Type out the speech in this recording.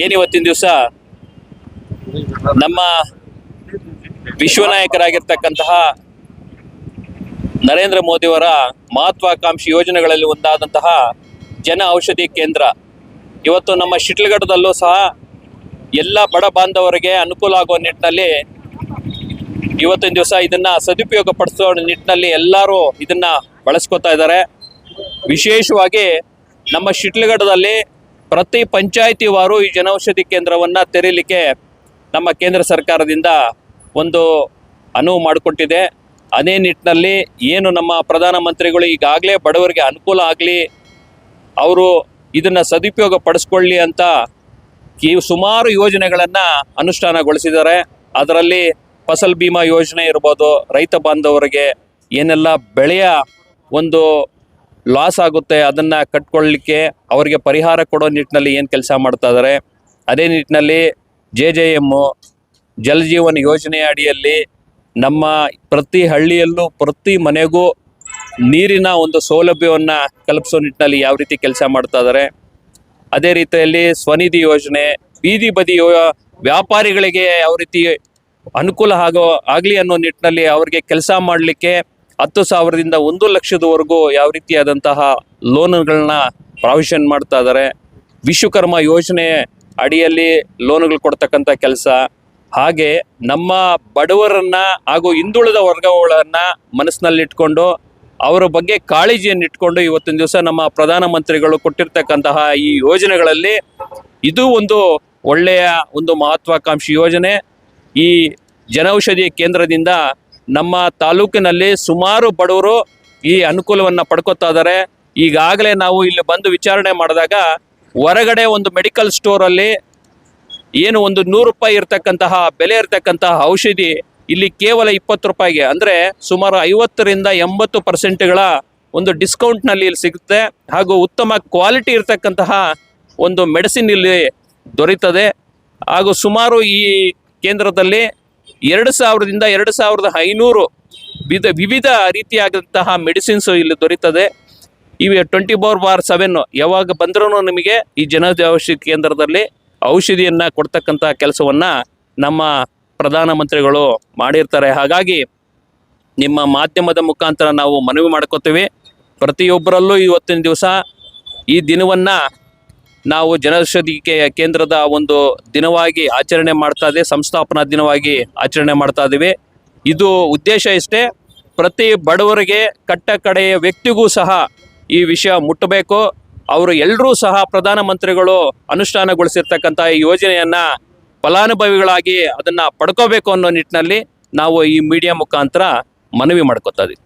ಏನಿವತ್ತಿನ ದಿವಸ ನಮ್ಮ ವಿಶ್ವನಾಯಕರಾಗಿರ್ತಕ್ಕಂತಹ ನರೇಂದ್ರ ಮೋದಿಯವರ ಮಹತ್ವಾಕಾಂಕ್ಷಿ ಯೋಜನೆಗಳಲ್ಲಿ ಒಂದಾದಂತಹ ಜನ ಔಷಧಿ ಕೇಂದ್ರ ಇವತ್ತು ನಮ್ಮ ಶಿಡ್ಲಘಟ್ಟದಲ್ಲೂ ಸಹ ಎಲ್ಲ ಬಡ ಬಾಂಧವರಿಗೆ ಅನುಕೂಲ ಆಗುವ ನಿಟ್ಟಿನಲ್ಲಿ ಇವತ್ತಿನ ದಿವಸ ಇದನ್ನು ಸದುಪಯೋಗ ಪಡಿಸೋ ನಿಟ್ಟಿನಲ್ಲಿ ಎಲ್ಲರೂ ಇದನ್ನು ಬಳಸ್ಕೊತಾ ಇದ್ದಾರೆ. ವಿಶೇಷವಾಗಿ ನಮ್ಮ ಶಿಡ್ಲಘಟ್ಟದಲ್ಲಿ ಪ್ರತಿ ಪಂಚಾಯಿತಿವಾರು ಈ ಜನೌಷಧಿ ಕೇಂದ್ರವನ್ನು ತೆರೀಲಿಕ್ಕೆ ನಮ್ಮ ಕೇಂದ್ರ ಸರ್ಕಾರದಿಂದ ಒಂದು ಅನುವು ಮಾಡಿಕೊಟ್ಟಿದೆ. ಅದೇ ನಿಟ್ಟಿನಲ್ಲಿ ಏನು ನಮ್ಮ ಪ್ರಧಾನಮಂತ್ರಿಗಳು ಈಗಾಗಲೇ ಬಡವರಿಗೆ ಅನುಕೂಲ ಆಗಲಿ, ಅವರು ಇದನ್ನು ಸದುಪಯೋಗ ಪಡಿಸ್ಕೊಳ್ಳಿ ಅಂತ ಈ ಸುಮಾರು ಯೋಜನೆಗಳನ್ನು ಅನುಷ್ಠಾನಗೊಳಿಸಿದ್ದಾರೆ. ಅದರಲ್ಲಿ ಫಸಲ್ ಬಿಮಾ ಯೋಜನೆ ಇರ್ಬೋದು, ರೈತ ಬಾಂಧವರಿಗೆ ಏನೆಲ್ಲ ಬೆಳೆಯ ಒಂದು ಲಾಸ್ ಆಗುತ್ತೆ ಅದನ್ನು ಕಟ್ಕೊಳ್ಳಿಕ್ಕೆ ಅವರಿಗೆ ಪರಿಹಾರ ಕೊಡೋ ನಿಟ್ಟಿನಲ್ಲಿ ಏನು ಕೆಲಸ ಮಾಡ್ತಾ ಇದ್ದಾರೆ. ಅದೇ ನಿಟ್ಟಿನಲ್ಲಿ JJM ಜಲ್ ಜೀವನ್ ಯೋಜನೆಯ ಅಡಿಯಲ್ಲಿ ನಮ್ಮ ಪ್ರತಿ ಹಳ್ಳಿಯಲ್ಲೂ ಪ್ರತಿ ಮನೆಗೂ ನೀರಿನ ಒಂದು ಸೌಲಭ್ಯವನ್ನು ಕಲ್ಪಿಸೋ ನಿಟ್ಟಿನಲ್ಲಿ ಯಾವ ರೀತಿ ಕೆಲಸ ಮಾಡ್ತಾ ಇದ್ದಾರೆ. ಅದೇ ರೀತಿಯಲ್ಲಿ ಸ್ವನಿಧಿ ಯೋಜನೆ, ಬೀದಿ ಬದಿ ವ್ಯಾಪಾರಿಗಳಿಗೆ ಯಾವ ರೀತಿ ಅನುಕೂಲ ಆಗಲಿ ಅನ್ನೋ ನಿಟ್ಟಿನಲ್ಲಿ ಅವರಿಗೆ ಕೆಲಸ ಮಾಡಲಿಕ್ಕೆ 10,000ದಿಂದ 1 ಲಕ್ಷದವರೆಗೂ ಯಾವ ರೀತಿಯಾದಂತಹ ಲೋನ್ಗಳನ್ನ ಪ್ರಾವಿಷನ್ ಮಾಡ್ತಾ ಇದ್ದಾರೆ. ವಿಶ್ವಕರ್ಮ ಯೋಜನೆ ಅಡಿಯಲ್ಲಿ ಲೋನ್ಗಳು ಕೊಡ್ತಕ್ಕಂಥ ಕೆಲಸ, ಹಾಗೆ ನಮ್ಮ ಬಡವರನ್ನು ಹಾಗೂ ಹಿಂದುಳಿದ ವರ್ಗಗಳನ್ನು ಮನಸ್ಸಿನಲ್ಲಿಟ್ಕೊಂಡು ಅವರ ಬಗ್ಗೆ ಕಾಳಜಿಯನ್ನು ಇಟ್ಕೊಂಡು ಇವತ್ತಿನ ದಿವಸ ನಮ್ಮ ಪ್ರಧಾನಮಂತ್ರಿಗಳು ಕೊಟ್ಟಿರ್ತಕ್ಕಂತಹ ಈ ಯೋಜನೆಗಳಲ್ಲಿ ಇದು ಒಂದು ಒಳ್ಳೆಯ ಒಂದು ಮಹತ್ವಾಕಾಂಕ್ಷಿ ಯೋಜನೆ. ಈ ಜನೌಷಧಿ ಕೇಂದ್ರದಿಂದ ನಮ್ಮ ತಾಲೂಕಿನಲ್ಲಿ ಸುಮಾರು ಬಡವರು ಈ ಅನುಕೂಲವನ್ನು ಪಡ್ಕೊತಾ ಇದ್ದಾರೆ. ಈಗಾಗಲೇ ನಾವು ಇಲ್ಲಿ ಬಂದು ವಿಚಾರಣೆ ಮಾಡಿದಾಗ ಹೊರಗಡೆ ಒಂದು ಮೆಡಿಕಲ್ ಸ್ಟೋರಲ್ಲಿ ಏನು ಒಂದು 100 ರೂಪಾಯಿ ಇರ್ತಕ್ಕಂತಹ ಬೆಲೆ ಇರ್ತಕ್ಕಂತಹ ಔಷಧಿ ಇಲ್ಲಿ ಕೇವಲ 20 ರೂಪಾಯಿಗೆ, ಅಂದರೆ ಸುಮಾರು 50ರಿಂದ 80% ಒಂದು ಡಿಸ್ಕೌಂಟ್ನಲ್ಲಿ ಇಲ್ಲಿ ಸಿಗುತ್ತೆ. ಹಾಗೂ ಉತ್ತಮ ಕ್ವಾಲಿಟಿ ಇರ್ತಕ್ಕಂತಹ ಒಂದು ಮೆಡಿಸಿನ್ ಇಲ್ಲಿ ದೊರೀತದೆ. ಹಾಗೂ ಸುಮಾರು ಈ ಕೇಂದ್ರದಲ್ಲಿ 2,000ರಿಂದ 2,500 ವಿವಿಧ ರೀತಿಯಾದಂತಹ ಮೆಡಿಸಿನ್ಸು ಇಲ್ಲಿ ದೊರೀತದೆ. ಇವೆ 24/7 ಯಾವಾಗ ಬಂದ್ರೂ ನಿಮಗೆ ಈ ಜನೌಷಧಿ ಕೇಂದ್ರದಲ್ಲಿ ಔಷಧಿಯನ್ನು ಕೊಡ್ತಕ್ಕಂಥ ಕೆಲಸವನ್ನು ನಮ್ಮ ಪ್ರಧಾನಮಂತ್ರಿಗಳು ಮಾಡಿರ್ತಾರೆ. ಹಾಗಾಗಿ ನಿಮ್ಮ ಮಾಧ್ಯಮದ ಮುಖಾಂತರ ನಾವು ಮನವಿ ಮಾಡ್ಕೋತೀವಿ, ಪ್ರತಿಯೊಬ್ಬರಲ್ಲೂ ಇವತ್ತಿನ ದಿವಸ ಈ ದಿನವನ್ನು ನಾವು ಜನೌಷಧಿ ಕೇಂದ್ರದ ಒಂದು ದಿನವಾಗಿ ಆಚರಣೆ ಮಾಡ್ತಾ ಇದ್ದೀವಿ, ಸಂಸ್ಥಾಪನಾ ದಿನವಾಗಿ ಆಚರಣೆ ಮಾಡ್ತಾ ಇದ್ದೀವಿ. ಇದು ಉದ್ದೇಶ ಇಷ್ಟೇ, ಪ್ರತಿ ಬಡವರಿಗೆ ಕಟ್ಟ ಕಡೆಯ ವ್ಯಕ್ತಿಗೂ ಸಹ ಈ ವಿಷಯ ಮುಟ್ಟಬೇಕು. ಅವರು ಎಲ್ಲರೂ ಸಹ ಪ್ರಧಾನಮಂತ್ರಿಗಳು ಅನುಷ್ಠಾನಗೊಳಿಸಿರ್ತಕ್ಕಂಥ ಈ ಯೋಜನೆಯನ್ನು ಫಲಾನುಭವಿಗಳಾಗಿ ಅದನ್ನು ಪಡ್ಕೋಬೇಕು ಅನ್ನೋ ನಿಟ್ಟಿನಲ್ಲಿ ನಾವು ಈ ಮೀಡಿಯಾ ಮುಖಾಂತರ ಮನವಿ ಮಾಡ್ಕೋತಾ ಇದ್ದೀವಿ.